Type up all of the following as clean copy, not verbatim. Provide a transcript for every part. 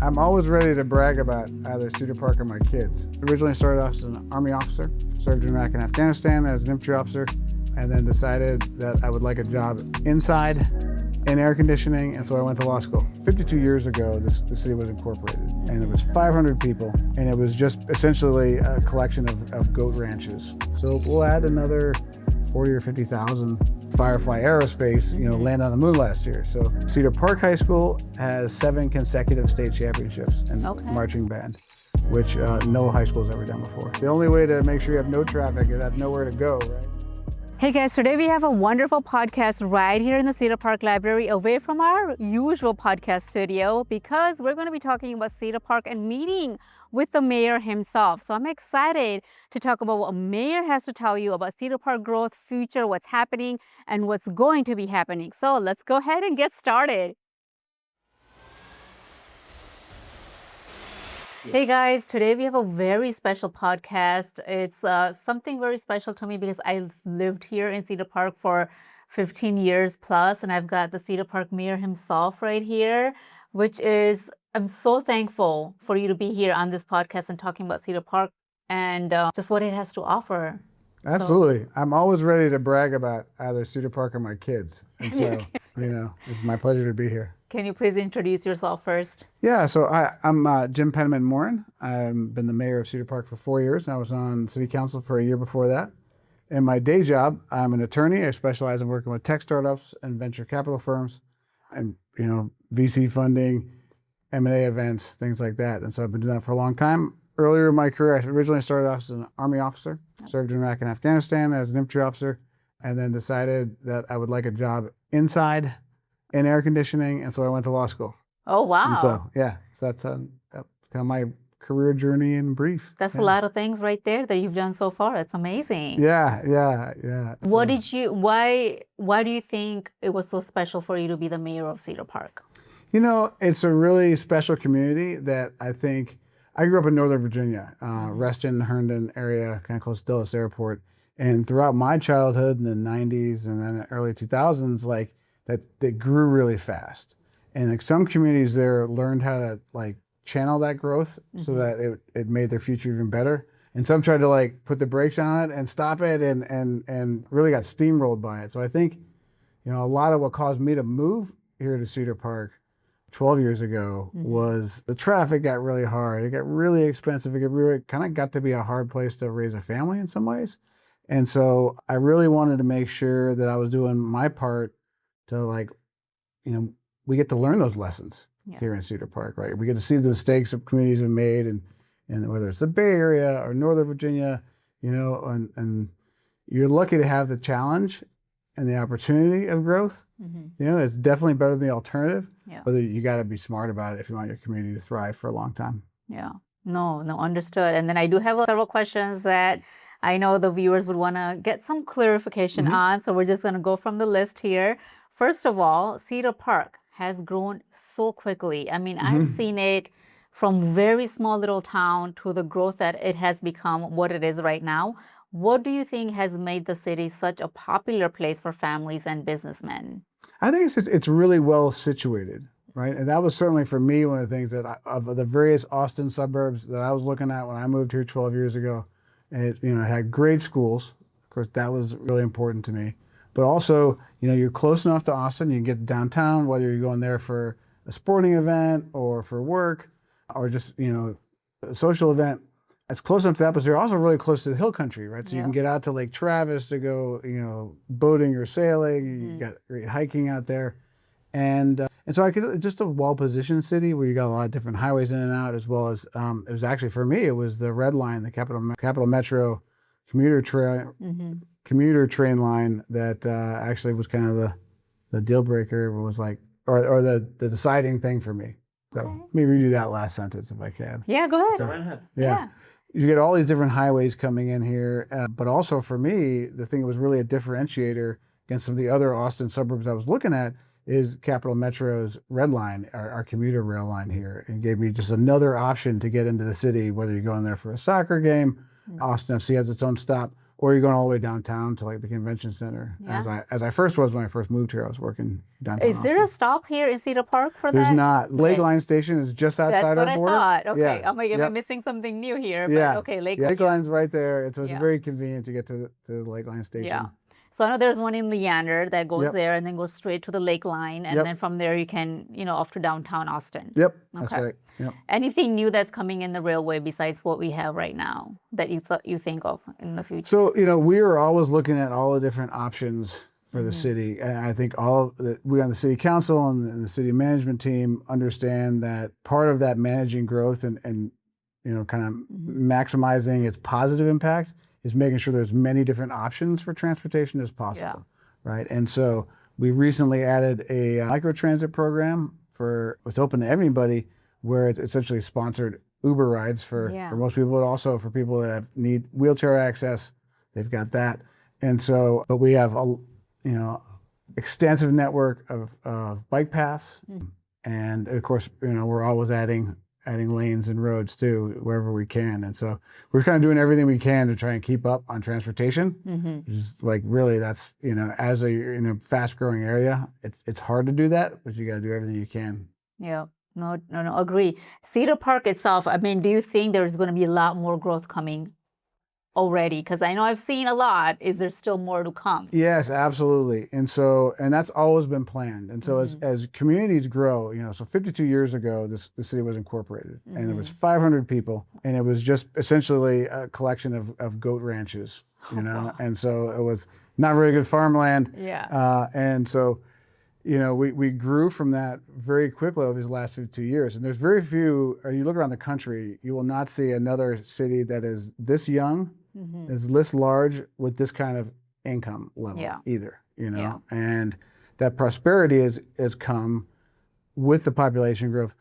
I'm always ready to brag about either Cedar Park or my kids. Originally started off as an Army officer, served in Iraq and Afghanistan as an infantry officer, and then decided that I would like a job inside in air conditioning, and so I went to law school. 52 years ago, the city was incorporated, and it was 500 people, and it was just essentially a collection of goat ranches. So we'll add another 40 or 50,000 Firefly Aerospace, land on the moon last year. So Cedar Park High School has 7 consecutive state championships in marching band, which no high school's ever done before. The only way to make sure you have no traffic is have nowhere to go, right? Hey guys, today we have a wonderful podcast right here in the Cedar Park Library, away from our usual podcast studio, because we're going to be talking about Cedar Park and meeting with the mayor himself. So I'm excited to talk about what a mayor has to tell you about Cedar Park growth, future, what's happening, and what's going to be happening. So let's go ahead and get started. Hey guys, today we have a very special podcast. It's something very special to me because I've lived here in Cedar Park for 15 years plus, and I've got the Cedar Park mayor himself right here, which is, I'm so thankful for you to be here on this podcast and talking about Cedar Park and just what it has to offer. Absolutely. I'm always ready to brag about either Cedar Park or my kids. And so, it's my pleasure to be here. Can you please introduce yourself first? Yeah, so I'm Jim Penniman Morin. I've been the mayor of Cedar Park for 4 years. I was on city council for a year before that. In my day job, I'm an attorney. I specialize in working with tech startups and venture capital firms and, VC funding, M&A events, things like that. And so I've been doing that for a long time. Earlier in my career, I originally started off as an Army officer, served in Iraq and Afghanistan as an infantry officer, and then decided that I would like a job inside in air conditioning, and so I went to law school. Oh, wow. And so that's kind of my career journey in brief. That's a lot of things right there that you've done so far. It's amazing. Yeah. Why do you think it was so special for you to be the mayor of Cedar Park? It's a really special community that I think, I grew up in Northern Virginia, Reston, Herndon area, kind of close to Dulles Airport. And throughout my childhood in the 90s and then early 2000s, that they grew really fast. And some communities there learned how to channel that growth so that it made their future even better. And some tried to put the brakes on it and stop it and really got steamrolled by it. So I think, a lot of what caused me to move here to Cedar Park 12 years ago was the traffic got really hard. It got really expensive. It kind of got to be a hard place to raise a family in some ways. And so I really wanted to make sure that I was doing my part to we get to learn those lessons here in Cedar Park, right? We get to see the mistakes that communities have made and whether it's the Bay Area or Northern Virginia, and you're lucky to have the challenge and the opportunity of growth. It's definitely better than the alternative, but you got to be smart about it if you want your community to thrive for a long time. Yeah, no, understood. And then I do have several questions that I know the viewers would want to get some clarification on, so we're just going to go from the list here. First of all, Cedar Park has grown so quickly. I mean, I've seen it from very small little town to the growth that it has become what it is right now. What do you think has made the city such a popular place for families and businessmen? I think it's really well situated, right? And that was certainly for me one of the things that of the various Austin suburbs that I was looking at when I moved here 12 years ago. It had great schools. Of course, that was really important to me. But also, you're close enough to Austin. You can get downtown, whether you're going there for a sporting event or for work or just, a social event. It's close enough to that, but you're also really close to the hill country, right? So you can get out to Lake Travis to go, boating or sailing. You got great hiking out there. And so just a well-positioned city where you got a lot of different highways in and out, as well as, it was actually, for me, it was the Red Line, the Capital Metro commuter train line that actually was kind of the deal breaker, was or the deciding thing for me. So let me redo that last sentence if I can. Yeah, go ahead. So, yeah. You get all these different highways coming in here, but also for me, the thing that was really a differentiator against some of the other Austin suburbs I was looking at is Capital Metro's Red Line, our commuter rail line here, and gave me just another option to get into the city, whether you're going there for a soccer game, Austin FC has its own stop, or you're going all the way downtown to like the convention center. Yeah. As I first was when I first moved here, I was working downtown. Is there a Austin. stop here in Cedar Park for There's that? not. Lake Line Station is just outside That's what our I border. thought. Okay. Yeah. I'm like, am I Yep. missing something new here? But Yeah. okay, Lake Yeah. Lake Line. Line's right there. So it's Yeah. very convenient to get to the Lake Line Station. Yeah. So I know there's one in Leander that goes Yep. there and then goes straight to the Lake Line. And Yep. then from there you can, off to downtown Austin. Yep. That's Okay. right. Yep. Anything new that's coming in the railway besides what we have right now that you think of in the future? So, we are always looking at all the different options for the city. And I think we on the city council and the city management team understand that part of that managing growth and kind of maximizing its positive impact is making sure there's many different options for transportation as possible. Right. And so we recently added a microtransit program it's open to everybody, where it's essentially sponsored Uber rides for most people, but also for people that need wheelchair access. They've got that. And so, but we have a extensive network of bike paths. And of course, we're always adding lanes and roads too, wherever we can. And so we're kind of doing everything we can to try and keep up on transportation. Just like really, that's, as in a fast growing area, it's hard to do that, but you got to do everything you can. Yeah. No, agree. Cedar Park itself, I mean, do you think there's going to be a lot more growth coming already? Because I know I've seen a lot. Is there still more to come? Yes, absolutely. And that's always been planned. And so as communities grow, so 52 years ago, the city was incorporated, and there was 500 people, and it was just essentially a collection of goat ranches, and so it was not very good farmland. Yeah. And so, we grew from that very quickly over these last 52 years. And there's very few, or you look around the country, you will not see another city that is this young, is this large with this kind of income level either, And that prosperity has come with the population growth,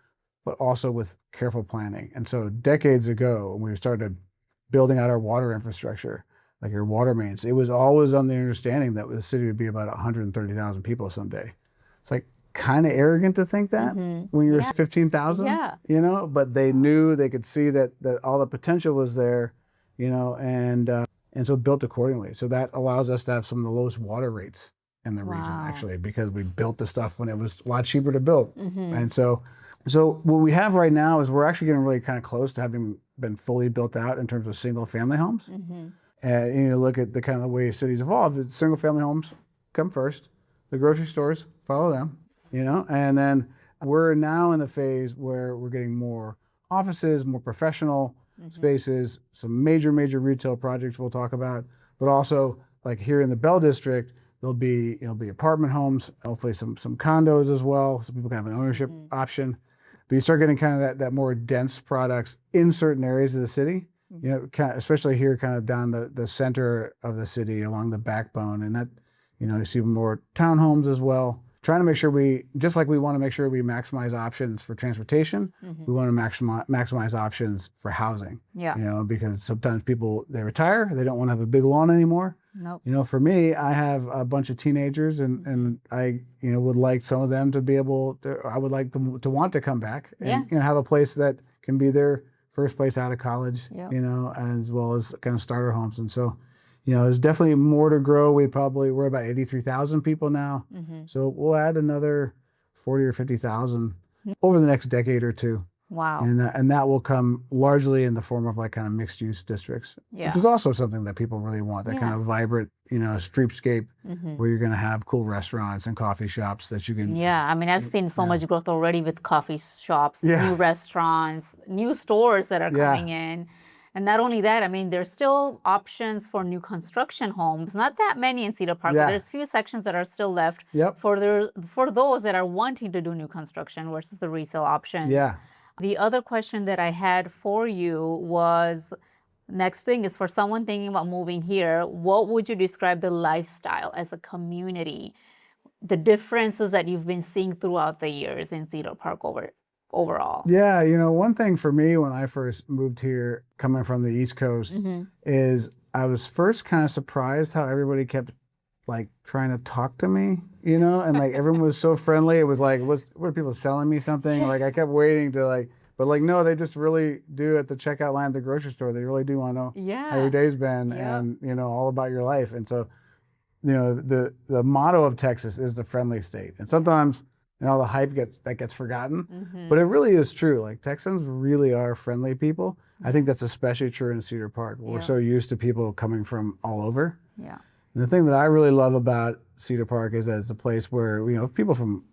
but also with careful planning. And so decades ago, when we started building out our water infrastructure, like your water mains, it was always on the understanding that the city would be about 130,000 people someday. It's like kind of arrogant to think that when you're 15,000, but they knew, they could see that all the potential was there, and so built accordingly. So that allows us to have some of the lowest water rates in the region, actually, because we built the stuff when it was a lot cheaper to build. And so what we have right now is we're actually getting really kind of close to having been fully built out in terms of single family homes. And you look at the kind of the way cities evolved, single family homes come first, the grocery stores follow them, and then we're now in the phase where we're getting more offices, more professional spaces, some major retail projects we'll talk about, but also like here in the Bell District, there'll be apartment homes, hopefully some condos as well, so people can have an ownership option. But you start getting kind of that more dense products in certain areas of the city, especially here kind of down the center of the city along the backbone, and that you see more townhomes as well. Trying to make sure just like we want to make sure we maximize options for transportation, we want to maximize options for housing. Yeah. Because sometimes people, they retire, they don't want to have a big lawn anymore. Nope. For me, I have a bunch of teenagers, and I, would like some of them to be able to. I would like them to want to come back and have a place that can be their first place out of college. As well as kind of starter homes, and so. There's definitely more to grow. We're about 83,000 people now. So we'll add another 40 or 50,000 over the next decade or two. Wow. And that will come largely in the form of like kind of mixed use districts, which is also something that people really want, that kind of vibrant, streetscape where you're going to have cool restaurants and coffee shops that you can. Yeah. I mean, I've seen so much growth already with coffee shops, new restaurants, new stores that are coming in. And not only that, I mean, there's still options for new construction homes. Not that many in Cedar Park, but there's few sections that are still left for those that are wanting to do new construction versus the resale options. Yeah. The other question that I had for you was, next thing is for someone thinking about moving here, what would you describe the lifestyle as a community? The differences that you've been seeing throughout the years in Cedar Park overall. Yeah, one thing for me when I first moved here, coming from the East Coast, is I was first kind of surprised how everybody kept like trying to talk to me, and like everyone was so friendly. It was like, were people selling me something? Like I kept waiting to like But like, no, they just really do at the checkout line at the grocery store. They really do want to know how your Yeah. day's been Yep. and, all about your life. And so, the motto of Texas is the friendly state. And sometimes, the hype gets forgotten, but it really is true. Like Texans really are friendly people. I think that's especially true in Cedar Park. We're Yeah. so used to people coming from all over. Yeah. And the thing that I really love about Cedar Park is that it's a place where, people from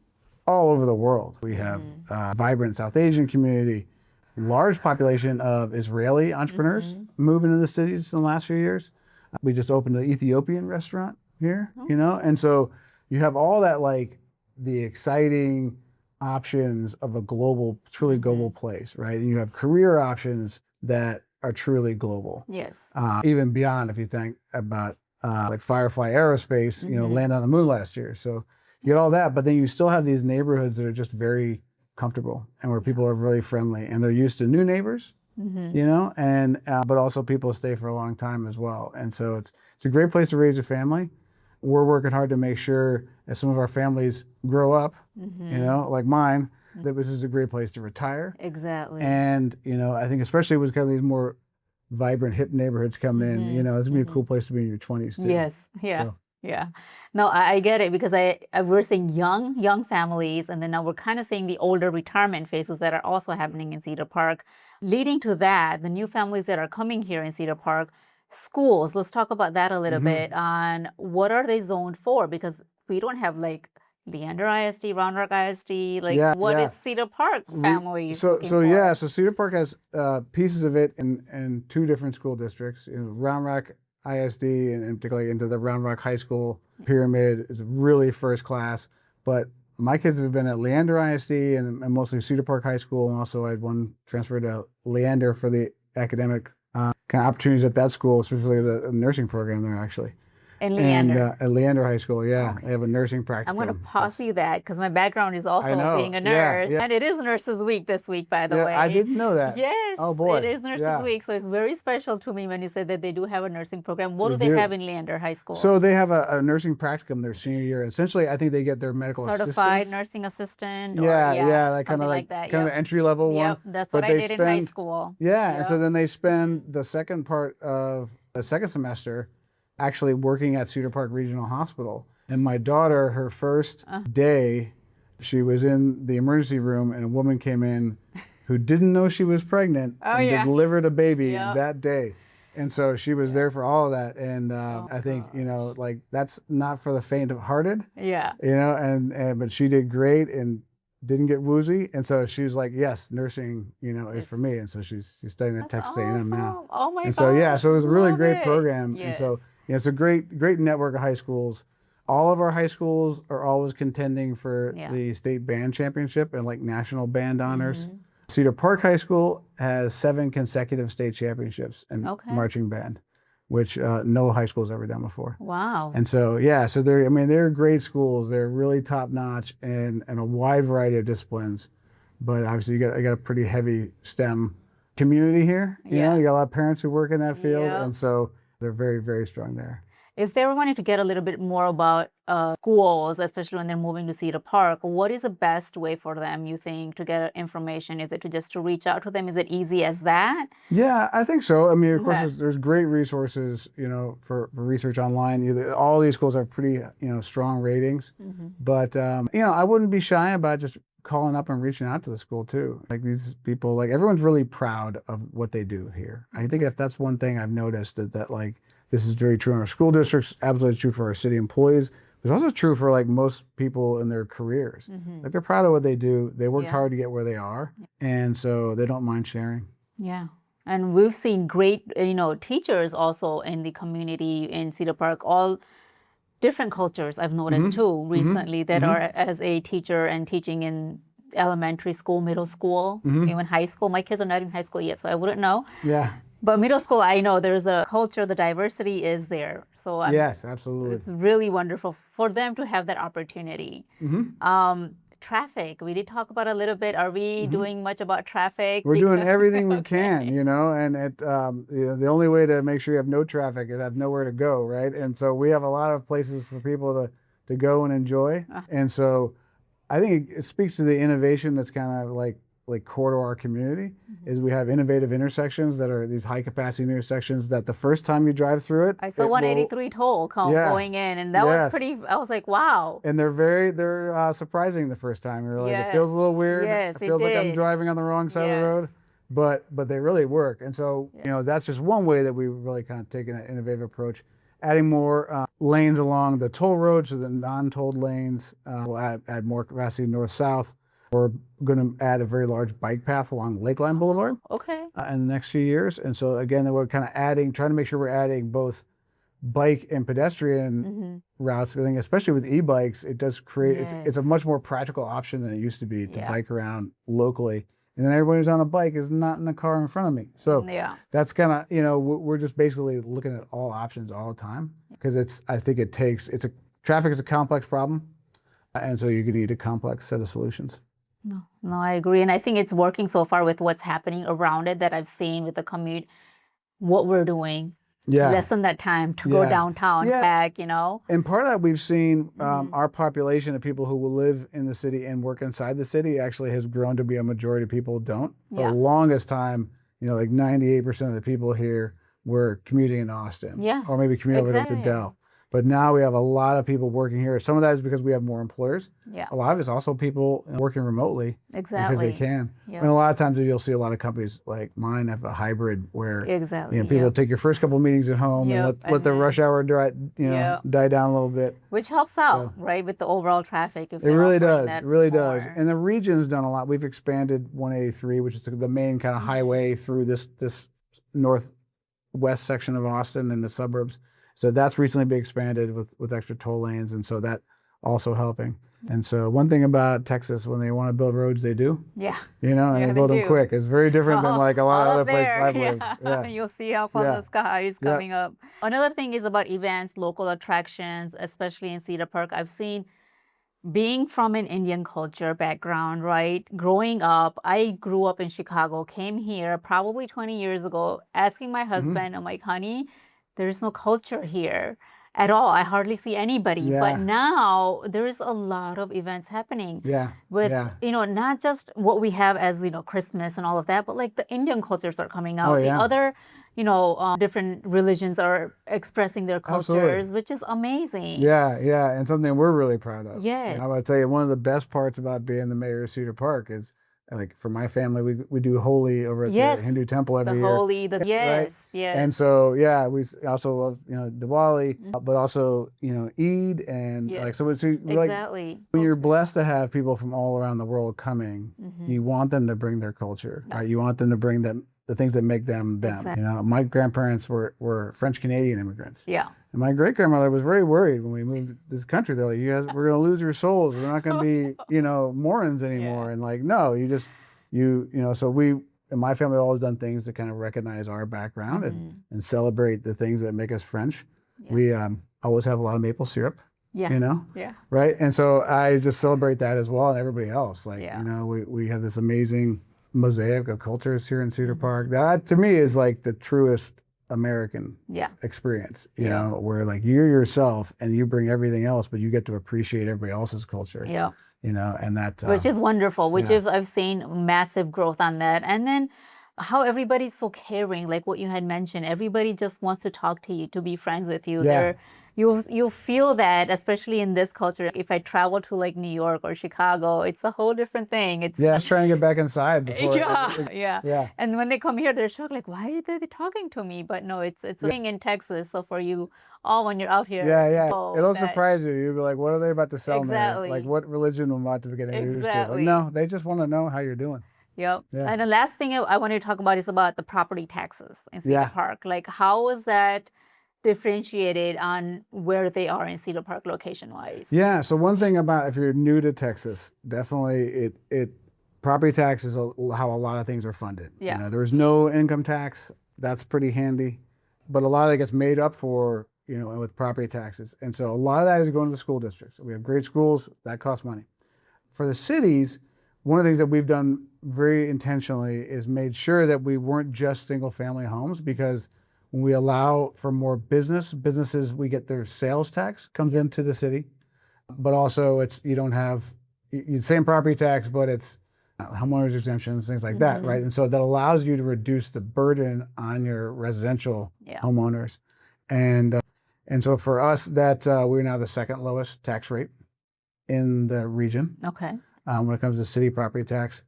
all over the world. We have a vibrant South Asian community, large population of Israeli entrepreneurs moving into the city just in the last few years. We just opened an Ethiopian restaurant here, and so you have all that, like the exciting options of a truly global place, right? And you have career options that are truly global. Yes. Even beyond, if you think about like Firefly Aerospace, land on the moon last year. So you get all that, but then you still have these neighborhoods that are just very comfortable and where people are really friendly and they're used to new neighbors, and but also people stay for a long time as well. And so it's a great place to raise a family. We're working hard to make sure as some of our families grow up, like mine, that this is a great place to retire. Exactly. And, I think especially with kind of these more vibrant, hip neighborhoods coming in, it's going to be a cool place to be in your 20s too. Yes. Yeah. So, Yeah. No, I get it because we're seeing young families, and then now we're kind of seeing the older retirement phases that are also happening in Cedar Park. Leading to that, the new families that are coming here in Cedar Park, schools, let's talk about that a little bit on what are they zoned for, because we don't have like Leander ISD, Round Rock ISD, like what is Cedar Park families looking for? So Cedar Park has pieces of it in two different school districts. Round Rock ISD and particularly into the Round Rock High School pyramid is really first class. But my kids have been at Leander ISD and mostly Cedar Park High School, and also I had one transfer to Leander for the academic kind of opportunities at that school, specifically the nursing program there actually. In Leander. And at Leander High School, Okay. they have a nursing practicum. I'm going to pause you that because my background is also know. being a Yeah, nurse. yeah. And it is Nurses Week this week, by the way. I didn't know that. Yes. Oh boy. It is Nurses Week. So it's very special to me when you said that they do have a nursing program. What do they have in Leander High School? So they have a nursing practicum their senior year. Essentially, I think they get their medical Certified assistants. nursing assistant. That kind of like that. kind of entry level one. Yep, that's what I did in high school. Yeah, and so then they spend the second part of the second semester actually working at Cedar Park Regional Hospital. And my daughter, her first day, she was in the emergency room and a woman came in who didn't know she was pregnant and delivered a baby that day. And so she was there for all of that. And I think, like that's not for the faint of hearted. Yeah. But she did great and didn't get woozy. And so she was like, yes, nursing, is for me. And so she's studying at Texas A&M now. Oh my And gosh. so it was a really great it. program. Yes. And so, it's a great network of high schools. All of our high schools are always contending for the state band championship and like national band honors. Cedar Park High School has 7 consecutive state championships in marching band, which no high school's ever done before. Wow. And so, so they're great schools. They're really top notch in a wide variety of disciplines. But obviously you got a pretty heavy STEM community here. You got a lot of parents who work in that field. And so they're very, very strong there. If they were wanting to get a little bit more about schools, especially when they're moving to Cedar Park, what is the best way for them, you think, to get information? Is it to reach out to them? Is it easy as that? Yeah, I think so. I mean, of course, there's great resources, for research online. All these schools have pretty, strong ratings. But, I wouldn't be shy about just calling up and reaching out to the school too. Like these people, like everyone's really proud of what they do here. I think if that's one thing I've noticed that like this is very true in our school districts, absolutely true for our city employees. It's also true for like most people in their careers. Like they're proud of what they do. They worked hard to get where they are. And so they don't mind sharing. Yeah. And we've seen great, teachers also in the community in Cedar Park, all different cultures I've noticed too recently that are as a teacher and teaching in elementary school, middle school, even high school. My kids are not in high school yet, so I wouldn't know. Yeah. But middle school, I know there's a culture, the diversity is there. So yes, absolutely. It's really wonderful for them to have that opportunity. Traffic, we did talk about a little bit. Are we doing much about traffic? We're doing everything we can, and the only way to make sure you have no traffic is have nowhere to go, right? And so we have a lot of places for people to go and enjoy. And so I think it speaks to the innovation that's kind of like like core to our community is we have innovative intersections that are these high capacity intersections that the first time you drive through it, I saw it will, 183 toll yeah, going in, and that was yes. pretty. I was like, wow. And they're surprising the first time. You're like, it Yes, feels a little weird. yes, It it feels like I'm did. driving on the wrong side of the Yes. road, but they really work. And so, you know, that's just one way that we've really kind of taken that innovative approach. Adding more lanes along the toll roads, so the non-tolled lanes. We'll add more capacity north-south. We're going to add a very large bike path along Lakeline Boulevard Okay. in the next few years. And so again, we're kind of trying to make sure we're adding both bike and pedestrian routes. I think especially with e-bikes, it does create, it's a Yes. much more practical option than it used to be to Yeah. bike around locally. And then everybody who's on a bike is not in the car in front of me. So Yeah. that's kind of, you know, we're just basically looking at all options all the time because I think traffic is a complex problem. And so you could need a complex set of solutions. No, I agree. And I think it's working so far with what's happening around it that I've seen with the commute, what we're doing. Yeah. Lessen that time to go downtown, back, you know. And part of that we've seen our population of people who will live in the city and work inside the city actually has grown to be a majority of people who don't. For the longest time, you know, like 98% of the people here were commuting in Austin. Yeah. Or maybe commuting over to Dell. But now we have a lot of people working here. Some of that is because we have more employers. Yeah. A lot of it's also people working remotely because they can. Yeah. And a lot of times you'll see a lot of companies like mine have a hybrid where you know, people yeah. take your first couple of meetings at home and let the rush hour die down a little bit. Which helps out, right, with the overall traffic. If it really does. It really more. does. And the region's done a lot. We've expanded 183, which is the main kind of highway through this northwest section of Austin and the suburbs. So that's recently been expanded with extra toll lanes, and so that also helping. And so one thing about Texas, when they want to build roads, they do. Yeah. You know, and they build them quick. It's very different than like a lot of other places I've lived. Yeah. You'll see how from the sky is coming up. Another thing is about events, local attractions, especially in Cedar Park. I've seen, being from an Indian culture background, right? Growing up, I grew up in Chicago, came here probably 20 years ago, asking my husband, I'm like, honey, there's no culture here at all. I hardly see anybody. But now there's a lot of events happening. With, you know, not just what we have as, you know, Christmas and all of that, but like the Indian cultures are coming out. The other, you know, different religions are expressing their cultures, which is amazing. Yeah. And something we're really proud of. Yeah. And I would tell you, one of the best parts about being the mayor of Cedar Park is, like for my family, we do Holi over at the Hindu temple every year. Holi, yes. And so we also love, you know, Diwali, but also, you know, Eid and like so like when you're blessed to have people from all around the world coming, you want them to bring their culture. Right? You want them to bring the things that make them them. You know, my grandparents were French Canadian immigrants. Yeah. And my great grandmother was very worried when we moved to this country. They're like, you guys, we're going to lose your souls. We're not going to be, you know, Mormons anymore. And like, no, you know, so we, in my family, have always done things to kind of recognize our background and celebrate the things that make us French. We always have a lot of maple syrup, you know? Right. And so I just celebrate that as well. And everybody else, like, you know, we have this amazing mosaic of cultures here in Cedar Park. That to me is like the truest American experience, you know, where like you're yourself and you bring everything else, but you get to appreciate everybody else's culture. You know, and that which is wonderful, which is I've seen massive growth on that. And then how everybody's so caring, like what you had mentioned, everybody just wants to talk to you, to be friends with you. You feel that, especially in this culture. If I travel to like New York or Chicago, it's a whole different thing. It's just trying to get back inside before. And when they come here, they're shocked, like, why are they talking to me? But no, it's a thing in Texas. So for you all, when you're out here, it'll surprise you. You'll be like, what are they about to sell me? Like, what religion am I about to get introduced to? Like, no, they just want to know how you're doing. And the last thing I want to talk about is about the property taxes in Cedar Park. Like, how is that differentiated on where they are in Cedar Park location-wise? Yeah, so one thing about, if you're new to Texas, definitely property tax is how a lot of things are funded. You know, there's no income tax. That's pretty handy. But a lot of it gets made up for, you know, with property taxes. And so a lot of that is going to the school districts. We have great schools, that costs money. For the cities, one of the things that we've done very intentionally is made sure that we weren't just single family homes, because when we allow for more businesses, we get their sales tax comes into the city, but also you don't have the same property tax, but it's homeowners exemptions, things like that, right? And so that allows you to reduce the burden on your residential homeowners. And so for us, that we're now the second lowest tax rate in the region. Okay. When it comes to city property tax.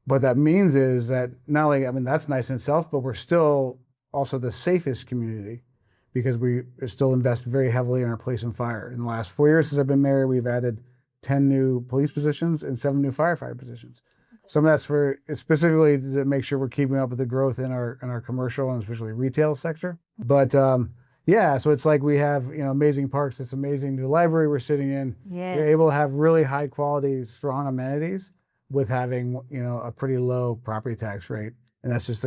What that means is that not only, I mean, that's nice in itself, but we're still also the safest community because we still invest very heavily in our police and fire. In the last 4 years since I've been mayor, we've added 10 new police positions and 7 new firefighter positions. Some of that's for specifically to make sure we're keeping up with the growth in our commercial and especially retail sector. But yeah, so it's like we have, you know, amazing parks. It's amazing new library we're sitting in. Yes. You're able to have really high quality, strong amenities with having, you know, a pretty low property tax rate. And that's just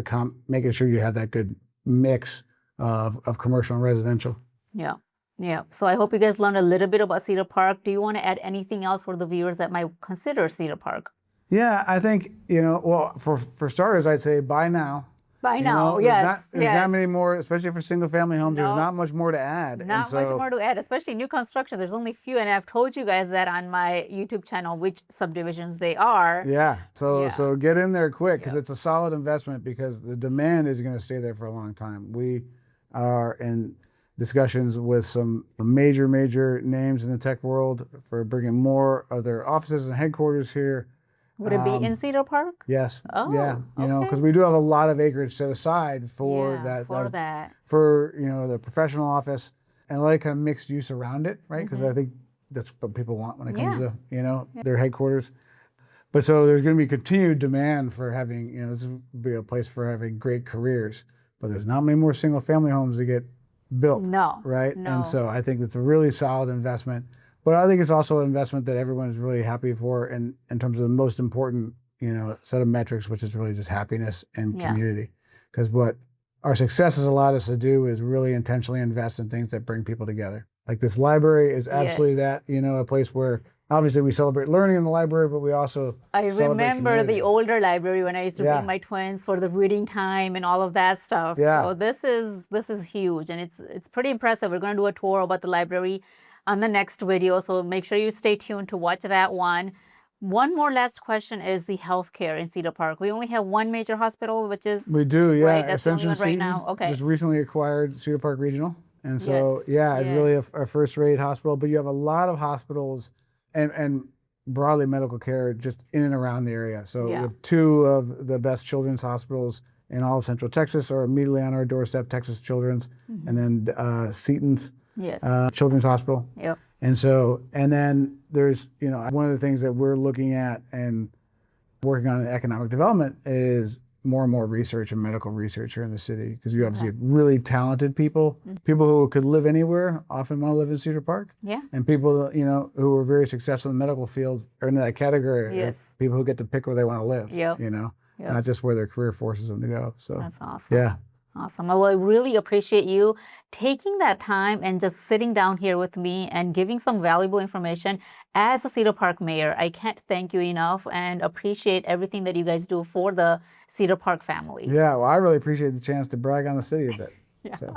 making sure you have that good mix of commercial and residential. Yeah. Yeah. So I hope you guys learned a little bit about Cedar Park. Do you want to add anything else for the viewers that might consider Cedar Park? Yeah, I think, you know, well, for starters, I'd say buy now. By You now, know, yes. there's not many more, especially for single family homes, No. there's not much more to add. Not much more to add, especially new construction. There's only few, and I've told you guys that on my YouTube channel, which subdivisions they are. Yeah, so get in there quick because Yep. it's a solid investment because the demand is going to stay there for a long time. We are in discussions with some major names in the tech world for bringing more of their offices and headquarters here. Would it be in Cedar Park? Yes. Oh, yeah. You know, okay. because we do have a lot of acreage set aside for Yeah, that. For, you know, the professional office and a lot of kind of mixed use around it, right? Because I think that's what people want when it comes to, you know, their headquarters. But so there's going to be continued demand for having, you know, this will be a place for having great careers. But there's not many more single family homes to get built. No. Right? No. And so I think it's a really solid investment. But I think it's also an investment that everyone is really happy for in terms of the most important, you know, set of metrics, which is really just happiness and community. Because what our success has allowed us to do is really intentionally invest in things that bring people together. Like this library is absolutely that, you know, a place where obviously we celebrate learning in the library, but we also I remember community. the older library when I used to bring my twins for the reading time and all of that stuff. Yeah. So this is huge, and it's pretty impressive. We're going to do a tour about the library on the next video, so make sure you stay tuned to watch that one. One more last question is the healthcare in Cedar Park. We only have one major hospital, which is we do, yeah. right. That's the only one right now. Okay. Just recently acquired Cedar Park Regional, and so it's really a first-rate hospital. But you have a lot of hospitals and broadly medical care just in and around the area. So we have 2 of the best children's hospitals in all of Central Texas, are immediately on our doorstep. Texas Children's, and then Seton's. Children's Hospital. Yep. And so, and then there's, you know, one of the things that we're looking at and working on in economic development is more and more research and medical research here in the city, because you obviously have really talented people, people who could live anywhere often want to live in Cedar Park. Yeah. And people, you know, who are very successful in the medical field are in that category. Yes. People who get to pick where they want to live. Yep. You know, Yep. not just where their career forces them to go. So That's awesome. yeah. Awesome. Well, I really appreciate you taking that time and just sitting down here with me and giving some valuable information as a Cedar Park mayor. I can't thank you enough and appreciate everything that you guys do for the Cedar Park families. Yeah, well, I really appreciate the chance to brag on the city a bit. So.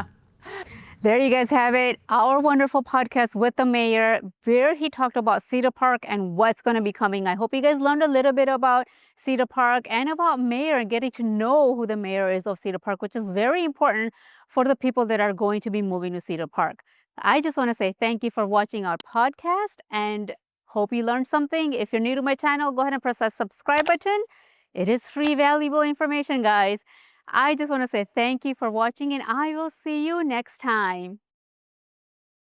There you guys have it, our wonderful podcast with the mayor, where he talked about Cedar Park and what's going to be coming. I hope you guys learned a little bit about Cedar Park and about mayor and getting to know who the mayor is of Cedar Park, which is very important for the people that are going to be moving to Cedar Park. I just want to say thank you for watching our podcast and hope you learned something. If you're new to my channel, go ahead and press that subscribe button. It is free, valuable information, guys. I just want to say thank you for watching, and I will see you next time.